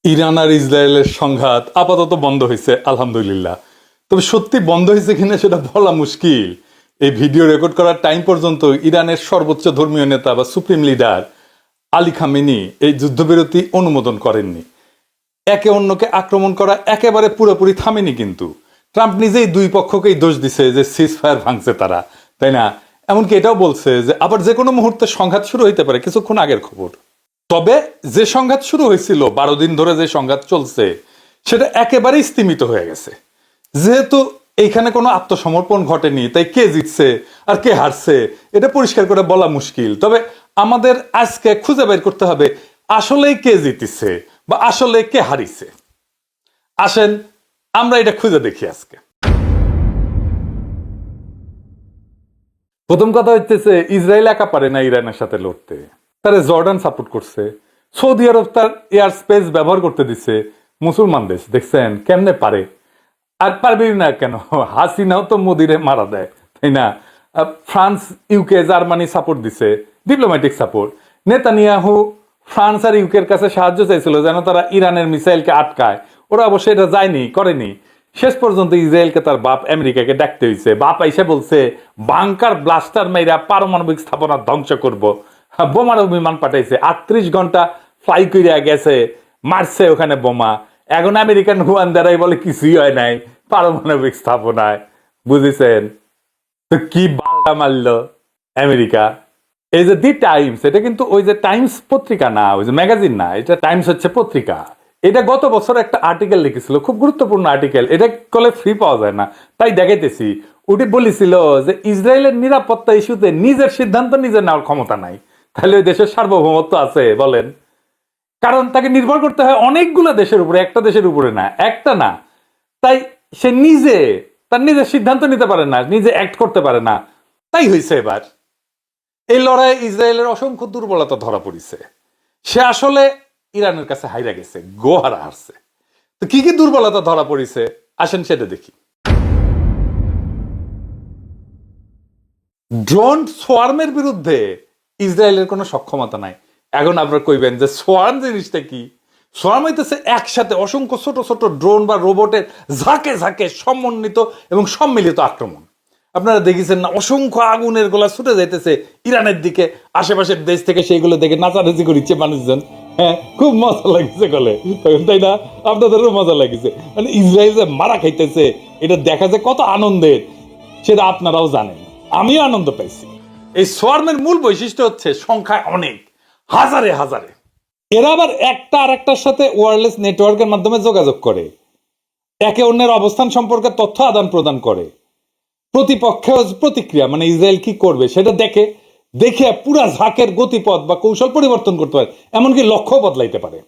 Iran আর ইসরায়েলের সংঘাত আপাতত বন্ধ হয়েছে আলহামদুলিল্লাহ। তবে সত্যি বন্ধ হয়েছে কিনা সেটা বলা মুশকিল। এই ভিডিও রেকর্ড করার টাইম পর্যন্ত ইরানের সর্বোচ্চ ধর্মীয় নেতা বা সুপ্রিম লিডার আলী খামেনি এই যুদ্ধবিরতি অনুমোদন করেননি। একে অন্যকে আক্রমণ করা একেবারে পুরোপুরি থামেনি, কিন্তু ট্রাম্প নিজেই দুই পক্ষকেই দোষ দিছে যে সিজ ফায়ার ভাঙছে তারা, তাই না? এমনকি এটাও বলছে যে আবার যে কোনো মুহূর্তে সংঘাত শুরু হইতে পারে, কিছুক্ষণ আগের খবর। তবে যে সংঘাত শুরু হয়েছিল 12 দিন ধরে যে সংঘাত চলছে সেটা একেবারেই স্তিমিত হয়ে গেছে। যেহেতু এইখানে কোনো আত্মসমর্পণ ঘটেনি, তাই কে জিতছে আর কে হারছে এটা পরিষ্কার করে বলা মুশকিল। তবে আমাদের আজকে খুঁজে বের করতে হবে আসলেই কে জিতেছে বা আসলে কে হারিছে। আসেন আমরা এটা খুঁজে দেখি আজকে। প্রথম কথা হচ্ছে ইসরায়েল একা পারে না ইরানের সাথে লড়তে। তারা জর্ডান সাপোর্ট করছে, সৌদি আরব তার এয়ার স্পেস ব্যবহার করতে দিচ্ছে। মুসলমান দেশ দেখছেন কেমনে পারে, আর পারবি না কেন? হাসিনাও তো মোদিরে মারা দেয়, তাই না? ফ্রান্স, ইউকে, জার্মানি সাপোর্ট দিছে, ডিপ্লোম্যাটিক সাপোর্ট। নেতানিয়াহু ফ্রান্স আর ইউকের কাছে সাহায্য চাইছিল যেন তারা ইরানের মিসাইলকে আটকায়। ওরা অবশ্য এটা যায়নি, করেনি। শেষ পর্যন্ত ইসরায়েলকে তার বাপ আমেরিকাকে ডাকতে হয়েছে। বাপ আইসা বলছে বাংকার ব্লাস্টার মেয়েরা পারমাণবিক স্থাপনা ধ্বংস করব। বোমারও বিমান পাঠাইছে, 38 ঘন্টা ফ্লাই করিয়া গেছে, মারছে ওখানে বোমা। এখন আমেরিকান হুয়ান দ্বারাই বলে কিছুই হয় নাই পারমাণবিক স্থাপনায়। বুঝেছেন তো কি বালটা মারলো আমেরিকা? এই যে দি টাইমস, এটা কিন্তু ওই যে টাইমস পত্রিকা না, ওই যে ম্যাগাজিন না, এটা টাইমস হচ্ছে পত্রিকা। এটা গত বছর একটা আর্টিকেল লিখেছিল, খুব গুরুত্বপূর্ণ আর্টিকেল। এটা কলে ফ্রি পাওয়া যায় না, তাই দেখাইতেছি। ওটি বলেছিল যে ইসরায়েলের নিরাপত্তা ইস্যুতে নিজের সিদ্ধান্ত নিজে নেওয়ার ক্ষমতা নাই। তাহলে ওই দেশের সার্বভৌমত্ব আছে বলেন? কারণ তাকে নির্ভর করতে হয় অনেকগুলো দেশের উপরে, একটা দেশের উপরে না, একটা না। তাই সে নিজে তার নিজের সিদ্ধান্ত নিতে পারে না, নিজে অ্যাক্ট করতে পারে না। তাই হয়েছে এবার এই লড়াইয়ে ইসরায়েলের অসংখ্য দুর্বলতা ধরা পড়েছে। সে আসলে ইরানের কাছে হাইরা গেছে, গোহারা হারছে। তো কি কি দুর্বলতা ধরা পড়েছে আসেন সেটা দেখি। ড্রোন সোয়ার্মের বিরুদ্ধে ইসরায়েলের কোনো সক্ষমতা নাই। এখন আপনারা কইবেন যে সোয়ার্ম জিনিসটা কি? সোয়ার্ম হইতেছে একসাথে অসংখ্য ছোট ছোট ড্রোন বা রোবটের ঝাঁকে ঝাঁকে সমন্বিত এবং সম্মিলিত আক্রমণ। আপনারা দেখেছেন না, অসংখ্য আগুনের গোলা ছুটে যাইতেছে ইরানের দিকে, আশেপাশের দেশ থেকে সেইগুলো দেখে নাচানাচি করিচ্ছে মানুষজন। হ্যাঁ, খুব মজা লাগছে গলে, তাই না? আপনাদেরও মজা লাগছে। মানে ইসরায়েল যে মারা খাইতেছে এটা দেখা যায় কত আনন্দের, সেটা আপনারাও জানেন, আমিও আনন্দ পাইছি। এই সোয়ার্মের মূল বৈশিষ্ট্য হচ্ছে সংখ্যায় অনেক, হাজারে হাজারে। এরা আবার একটা আর একটার সাথে ওয়্যারলেস নেটওয়ার্কের মাধ্যমে যোগাযোগ করে, একে অন্যের অবস্থান সম্পর্কে তথ্য আদান প্রদান করে। প্রতিপক্ষের প্রতিক্রিয়া মানে ইসরায়েল কি করবে সেটা দেখে দেখে পুরা ঝাঁকের গতিপথ বা কৌশল পরিবর্তন করতে পারে, এমনকি লক্ষ্য বদলাইতে পারে।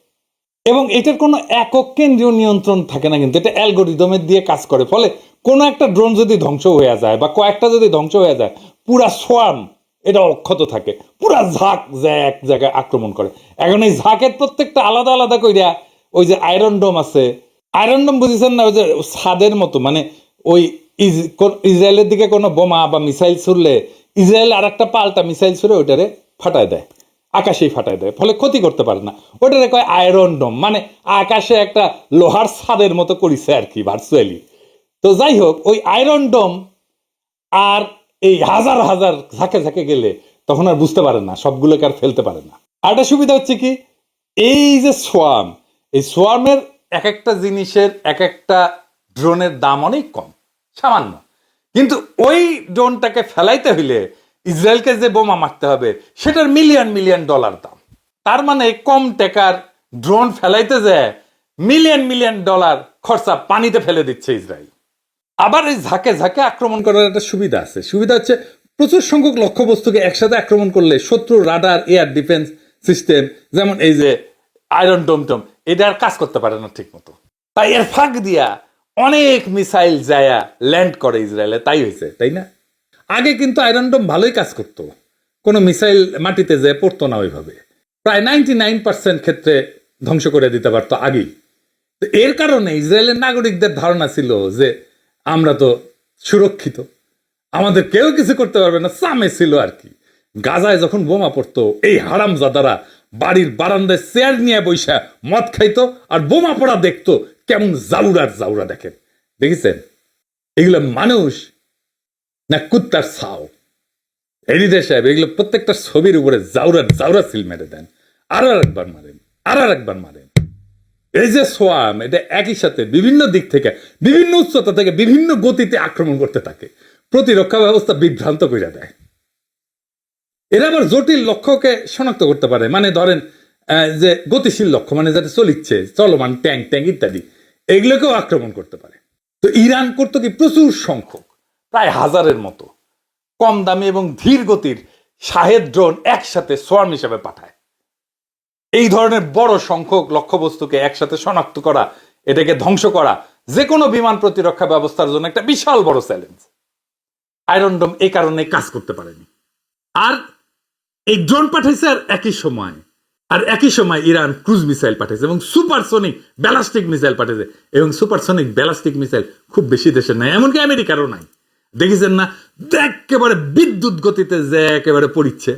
এবং এটার কোনো একক কেন্দ্রীয় নিয়ন্ত্রণ থাকে না, কিন্তু এটা অ্যালগোরিদমের দিয়ে কাজ করে। ফলে কোনো একটা ড্রোন যদি ধ্বংস হয়ে যায় বা কয়েকটা যদি ধ্বংস হয়ে যায়, পুরা সোয়ার্ম এটা অক্ষত থাকে, পুরা ঝাঁক যে এক জায়গায় আক্রমণ করে। এখন এই ঝাঁকের প্রত্যেকটা আলাদা আলাদা কইরা ওই যে আয়রন ডোম আছে, আয়রন ডোম বুঝেছেন না, ওই যে ছাদের মতো, মানে ওই ইসরায়েলের দিকে কোনো বোমা বা মিসাইল ছুড়লে ইসরায়েল আর একটা পাল্টা মিসাইল ছুড়ে ওইটারে ফাটায় দেয়, আকাশেই ফাটায় দেয়, ফলে ক্ষতি করতে পারে না। ওটারে কয় আয়রন ডোম, মানে আকাশে একটা লোহার ছাদের মতো করিছে আর কি, ভার্চুয়ালি। তো যাই হোক, ওই আয়রন ডোম আর এই হাজার হাজার ঝাঁকে ঝাঁকে গেলে তখন আর বুঝতে পারে না, সবগুলোকে আর ফেলতে পারে না। আর একটা সুবিধা হচ্ছে কি, এই যে সোয়ার্ম, এই সোয়ার্মের এক একটা জিনিসের এক একটা ড্রোনের দাম অনেক কম, সামান্য। কিন্তু ওই ড্রোনটাকে ফেলাইতে হইলে ইসরায়েলকে যে বোমা মারতে হবে সেটার মিলিয়ন মিলিয়ন ডলার দাম। তার মানে কম টাকার ড্রোন ফেলাইতে যায় মিলিয়ন মিলিয়ন ডলার খরচা পানিতে ফেলে দিচ্ছে ইসরায়েল। আবার এই ঝাঁকে ঝাঁকে আক্রমণ করার একটা সুবিধা আছে। সুবিধা হচ্ছে প্রচুর সংখ্যক লক্ষ্যবস্তুকে একসাথে আক্রমণ করলে শত্রু রাডার, এয়ার ডিফেন্স সিস্টেম, যেমন এই যে আয়রন ডোম টোম, এটা আর কাজ করতে পারে না ঠিক মতো। তাই এর ফাঁক দিয়া অনেক মিসাইল যায়া ল্যান্ড করে ইসরায়েলে, তাই হয়েছে, তাই না? আগে কিন্তু আয়রন ডোম ভালোই কাজ করতো, কোনো মিসাইল মাটিতে যেয়ে পড়তো না ওইভাবে। প্রায় 99% ক্ষেত্রে ধ্বংস করে দিতে পারতো আগেই। তো এর কারণে ইসরায়েলের নাগরিকদের ধারণা ছিল যে আমরা তো সুরক্ষিত, আমাদের কেউ কিছু করতে পারবে না, সামে ছিল আর কি। গাজায় যখন বোমা পড়তো এই হারামজাদারা বাড়ির বারান্দায় চেয়ার নিয়ে বৈশা মদ খাইতো আর বোমা পড়া দেখতো কেমন জাউরার জাউরা দেখেন, দেখেছেন? এগুলো মানুষ না কুত্তার ছাও? এডিটার সাহেব এগুলো প্রত্যেকটা ছবির উপরে জাউরা জাউরা সিল মেরে দেন, আর একবার মারেন, আর একবার মারেন। এই যে সোয়াম, এটা একই সাথে বিভিন্ন দিক থেকে, বিভিন্ন উচ্চতা থেকে, বিভিন্ন গতিতে আক্রমণ করতে থাকে, প্রতিরক্ষা ব্যবস্থা বিভ্রান্ত করে দেয়। এরা আবার জটিল লক্ষ্যকে শনাক্ত করতে পারে, মানে ধরেন যে গতিশীল লক্ষ্য, মানে যাতে চলিচ্ছে, চলমান ট্যাঙ্ক ট্যাঙ্ক ইত্যাদি, এগুলোকেও আক্রমণ করতে পারে। তো ইরান করতো কি, প্রচুর সংখ্যক, প্রায় 1000-এর মতো কম দামি এবং ধীর গতির শাহেদ ড্রোন একসাথে সোয়ার্ম হিসেবে পাঠায়। এই ধরনের বড় সংখ্যক লক্ষ্যবস্তুকে একসাথে শনাক্ত করা, এটাকে ধ্বংস করা যে কোনো বিমান প্রতিরক্ষা ব্যবস্থার জন্য একটা বিশাল বড় চ্যালেঞ্জ। আয়রন ডোম এই কারণে কাজ করতে পারেনি। আর এই ড্রোন পাঠাইছে, আর একই সময় ইরান ক্রুজ মিসাইল পাঠাইছে এবং সুপারসনিক ব্যালাস্টিক মিসাইল পাঠাইছে, এবং সুপারসনিক ব্যালাস্টিক মিসাইল খুব বেশি দেশের নাই, এমনকি আমেরিকারও নাই। দেখেছেন না, একেবারে বিদ্যুৎ গতিতে যে একেবারে পড়িচ্ছে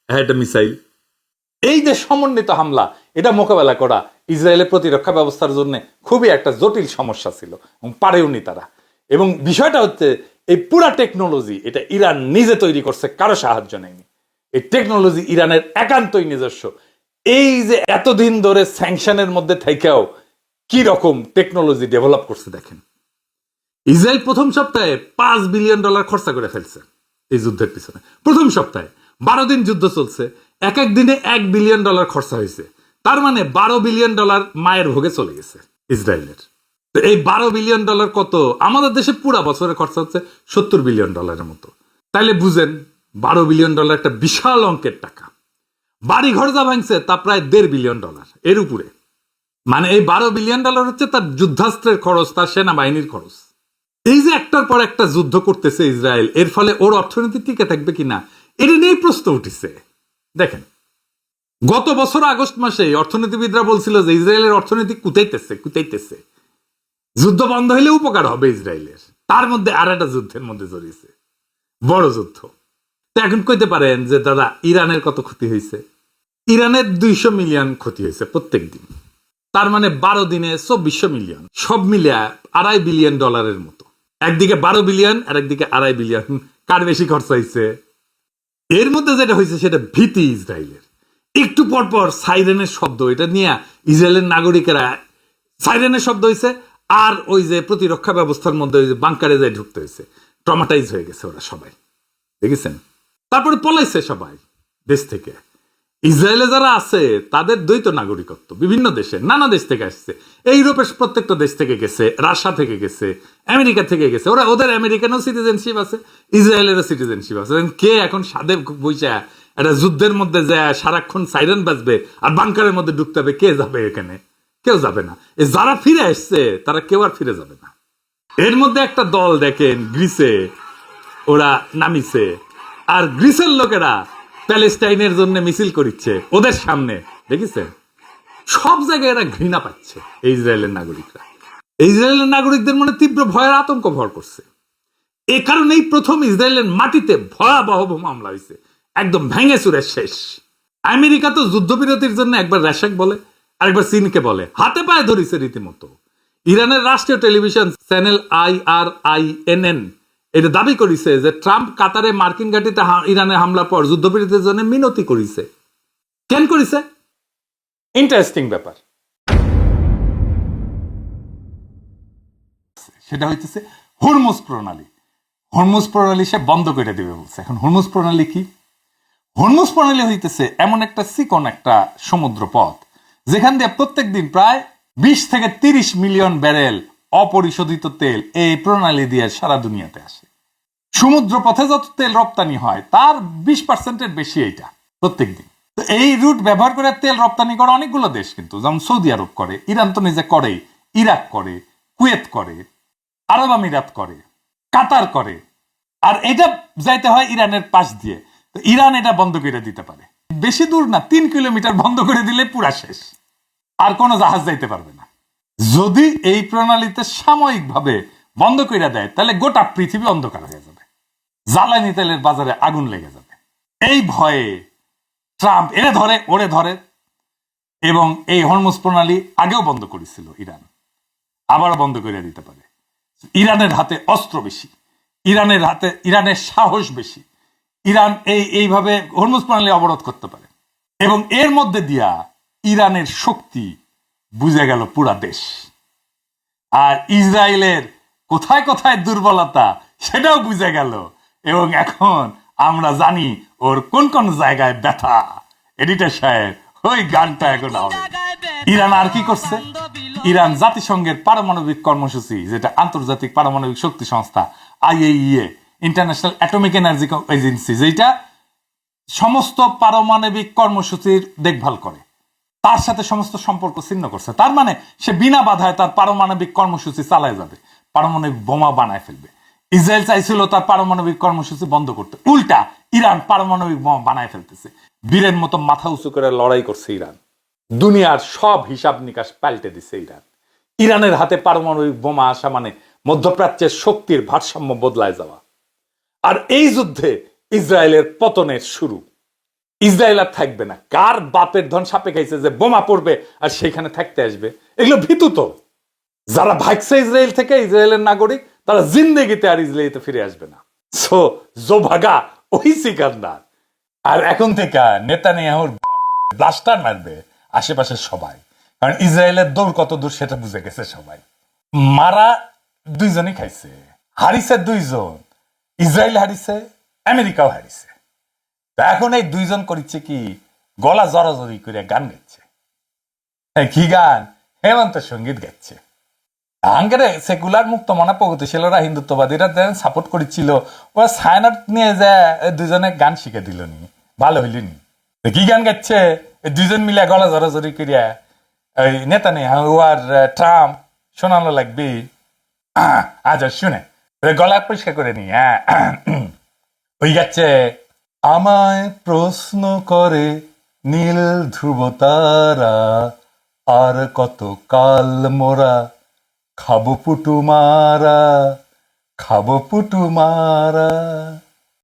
একটা মিসাইল। এই যে সমন্বিত হামলা, এটা মোকাবেলা করা ইসরায়েলের প্রতিরক্ষা ব্যবস্থার জন্য খুবই একটা জটিল সমস্যা ছিল, এবং পারেওনি তারা। এবং বিষয়টা হচ্ছে, এই পুরা টেকনোলজি এটা ইরান নিজে তৈরি করছে, কারো সাহায্য নেয়নি। এই টেকনোলজি ইরানের একান্তই নিজস্ব। এই যে এতদিন ধরে স্যাংশনের মধ্যে থেকেও কি রকম টেকনোলজি ডেভেলপ করছে দেখেন। ইসরায়েল প্রথম সপ্তাহে $5 বিলিয়ন খরচা করে ফেলছে এই যুদ্ধের পিছনে। প্রথম সপ্তাহে 12 দিন যুদ্ধ চলছে, এক এক দিনে $1 বিলিয়ন খরচা হয়েছে। তার মানে $12 বিলিয়ন মায়ের ভোগে চলে গেছে ইসরায়েলের। তো এই $12 বিলিয়ন কত? আমাদের দেশে পুরা বছরে খরচা হচ্ছে $70 বিলিয়ন মতো। তাইলে বুঝেন, $12 বিলিয়ন একটা বিশাল অঙ্কের টাকা। বাড়ি ঘর যা ভাঙছে তা প্রায় $1.5 বিলিয়ন এর উপরে। মানে এই $12 বিলিয়ন হচ্ছে তার যুদ্ধাস্ত্রের খরচ, তার সেনাবাহিনীর খরচ। এই যে একটার পর একটা যুদ্ধ করতেছে ইসরায়েল, এর ফলে ওর অর্থনীতি টিকে থাকবে কিনা, এটা নিয়েই প্রশ্ন উঠেছে। দেখেন, গত বছর আগস্ট মাসে অর্থনীতিবিদরা বলছিল যে ইসরায়েলের অর্থনীতি কুতাইতেছে, যুদ্ধ বন্ধ হইলে উপকার হবে ইসরায়েলের। তার মধ্যে আর একটা যুদ্ধের মধ্যে জড়িয়েছে, বড় যুদ্ধ। তো এখন কইতে পারেন যে দাদা, ইরানের কত ক্ষতি হয়েছে? ইরানের 200 মিলিয়ন ক্ষতি হয়েছে প্রত্যেক দিন। তার মানে 12 দিনে 2400 মিলিয়ন, সব মিলিয়ে $2.5 বিলিয়ন মতো। একদিকে 12 বিলিয়ন আর একদিকে $2.5 বিলিয়ন। কার বেশি খরচ হয়েছে? এর মধ্যে যেটা হয়েছে সেটা ভীতি ইসরায়েলের। একটু পর পর সাইরেনের শব্দ, এটা নিয়ে ইসরায়েলের নাগরিকেরা, সাইরেনের শব্দ হয়েছে, আর ওই যে প্রতিরক্ষা ব্যবস্থার মধ্যে ওই যে বাংকারে যায় ঢুকতে হয়েছে, ট্রমাটাইজ হয়ে গেছে ওরা সবাই, দেখেছেন? তারপরে পলাইছে সবাই দেশ থেকে। ইসরায়েলে যারা আছে তাদের দ্বৈত নাগরিকত্ব, বিভিন্ন দেশে, নানা দেশ থেকে আসছে। ইউরোপের প্রত্যেকটা দেশ থেকে গেছে, রাশিয়া থেকে গেছে, আমেরিকা থেকে গেছে। ওদের আমেরিকানও সিটিজেনশিপ আছে, ইসরায়েলেরও সিটিজেনশিপ আছে। কে এখন সাদে বইসা একটা যুদ্ধের মধ্যে যায় সারাক্ষণ সাইরেন বাজবে আর বাংকারের মধ্যে ঢুকতে হবে? কে যাবে এখানে? কেউ যাবে না। যারা ফিরে আসছে তারা কেউ আর ফিরে যাবে না। এর মধ্যে একটা দল দেখেন গ্রিসে ওরা নামিছে, আর গ্রিসের লোকেরা প্যালেস্টাইনের জন্য মিছিল করিচ্ছে ওদের সামনে, দেখেছেন? সব জায়গায় এরা ঘৃণা পাচ্ছে এই ইসরায়েলের নাগরিকরা। ইসরায়েলের নাগরিকদের মনে তীব্র ভয়ের আতঙ্ক ভর করছে। এ কারণেই প্রথম ইসরায়েলের মাটিতে ভয়াবহ মামলা হয়েছে, একদম ভেঙে চুরে শেষ। আমেরিকা তো যুদ্ধবিরতির জন্য একবার রাশাক বলে, আরেকবার চীনকে বলে, হাতে পায়ে ধরিছে রীতিমতো। ইরানের রাষ্ট্রীয় টেলিভিশন চ্যানেল IRINN এটা দাবি করেছে যে ট্রাম্প কাতারে মার্কিন ঘাঁটিতে ইরানের হামলার পর যুদ্ধবিরতির জন্য মিনতি করেছে। কেন করেছে? ইন্টারেস্টিং ব্যাপার। সেটা হইতেছে হরমুজ প্রণালী। হরমুজ প্রণালী সে বন্ধ করে দিবে বলছে। এখন হরমুজ প্রণালী কি? হরমুজ প্রণালী হইতেছে এমন একটা চিকন একটা সমুদ্র পথ যেখান দিয়ে প্রত্যেক দিন প্রায় 20 থেকে 30 মিলিয়ন ব্যারেল অপরিশোধিত তেল এই প্রণালী দিয়ে সারা দুনিয়াতে আসে। সমুদ্র পথে যত তেল রপ্তানি হয় তার 20%-এর বেশি এইটা প্রত্যেক দিন। তো এই রুট ব্যবহার করে তেল রপ্তানি করে অনেকগুলো দেশ, কিন্তু যেমন সৌদি আরব করে, ইরান তো নিজে করে, ইরাক করে, কুয়েত করে, আরব আমিরাত করে, কাতার করে। আর এটা যাইতে হয় ইরানের পাশ দিয়ে। তো ইরান এটা বন্ধ করে দিতে পারে, বেশি দূর না, 3 কিলোমিটার বন্ধ করে দিলে পুরা শেষ, আর কোনো জাহাজ যাইতে পারবে না। যদি এই প্রণালীতে সাময়িকভাবে বন্ধ করে দেয় তাহলে গোটা পৃথিবী অন্ধকার হয়ে যাবে, জ্বালানি তেলের বাজারে আগুন লেগে যাবে। এই ভয়ে ট্রাম্প এরে ধরে ওরে ধরে, এবং এই হরমুজ প্রণালী আগেও বন্ধ করেছিল ইরান, আবারও বন্ধ করে দিতে পারে। ইরানের হাতে অস্ত্র বেশি, ইরানের সাহস বেশি। ইরান এইভাবে হরমুজ প্রণালী অবরোধ করতে পারে এবং এর মধ্যে দিয়া ইরানের শক্তি বুঝে গেল পুরা দেশ। আর ইসরায়েলের কোথায় কোথায় দুর্বলতা সেটাও বুঝে গেল এবং এখন আমরা জানি ওর কোন কোন জায়গায় ব্যথা। এডিটর সাহেব ওই গানটা এখন হবে। ইরান আর কি করছে? ইরান জাতিসংঘের পারমাণবিক কর্মসূচি, যেটা আন্তর্জাতিক পারমাণবিক শক্তি সংস্থা IAEA, international atomic energy agency, যেটা সমস্ত পারমাণবিক কর্মসূচির দেখভাল করে, তার সাথে সমস্ত সম্পর্ক ছিন্ন করছে। তার মানে সে বিনা বাধায় তার পারমাণবিক কর্মসূচি চালায় যাবে, পারমাণবিক বোমা বানায় ফেলবে। ইসরায়েল চাইছিল তার পারমাণবিক কর্মসূচি বন্ধ করতে, উল্টা ইরান পারমাণবিক বোমা বানায় ফেলতেছে। বীরের মতো মাথা উঁচু করে লড়াই করছে ইরান। দুনিয়ার সব হিসাব নিকাশ পাল্টে দিছে ইরান। ইরানের হাতে পারমাণবিক বোমা আসা মানে মধ্যপ্রাচ্যের শক্তির ভারসাম্য বদলায় যাওয়া। আর এই যুদ্ধে ইসরায়েলের পতনের শুরু। ইসরায়েল আর থাকবে না। কার বাপের ধন সাপে খাইছে যে বোমা পড়বে আর সেখানে থাকতে আসবে? এগুলো ভীতু তো। যারা ভাগছে ইসরায়েল থেকে, ইসরায়েলের নাগরিক, তারা জিন্দেগিতে আর ইসরায়েলিতে ফিরে আসবে না। সো জো ভাগা ওই সিকান্দার। আর এখন থেকে নেতানিয়াহুর ব্লাস্টার মারবে আশেপাশের সবাই, কারণ ইসরায়েলের দৌড় কত দূর সেটা বুঝে গেছে সবাই। মারা দুইজনই খাইছে, হারিছে দুইজন, ইসরায়েল হারিছে, আমেরিকাও হারিছে। এখন এই দুইজন করছে কি, গলা জড়াজড়ি করে গান গাচ্ছে। কি গান? হেমন্ত সঙ্গীত গাচ্ছে। আঙ্গেরে সেকুলার মুক্ত মনা প্রগতিশীলরা, হিন্দুত্ববাদীরা সাপোর্ট করেছিল, ওরা সায়নাট নিয়ে যায় দুজনে গান শিখে দিল নি, ভালো হইল নি। কি গান গাচ্ছে? দুইজন মিলে গলা জড়াজড়ি করিয়া ওই নেতানিয়াহু আর ট্রাম্প শোনানো লাগবে। আচ্ছা শুনে গলা পরিষ্কার করে নি। হ্যাঁ, ওই গাচ্ছে, আমায় প্রশ্ন করে নীল ধ্রুব তারা, আর কত কাল মোরা খাবো পুটু মারা, খাবো পুটু মারা।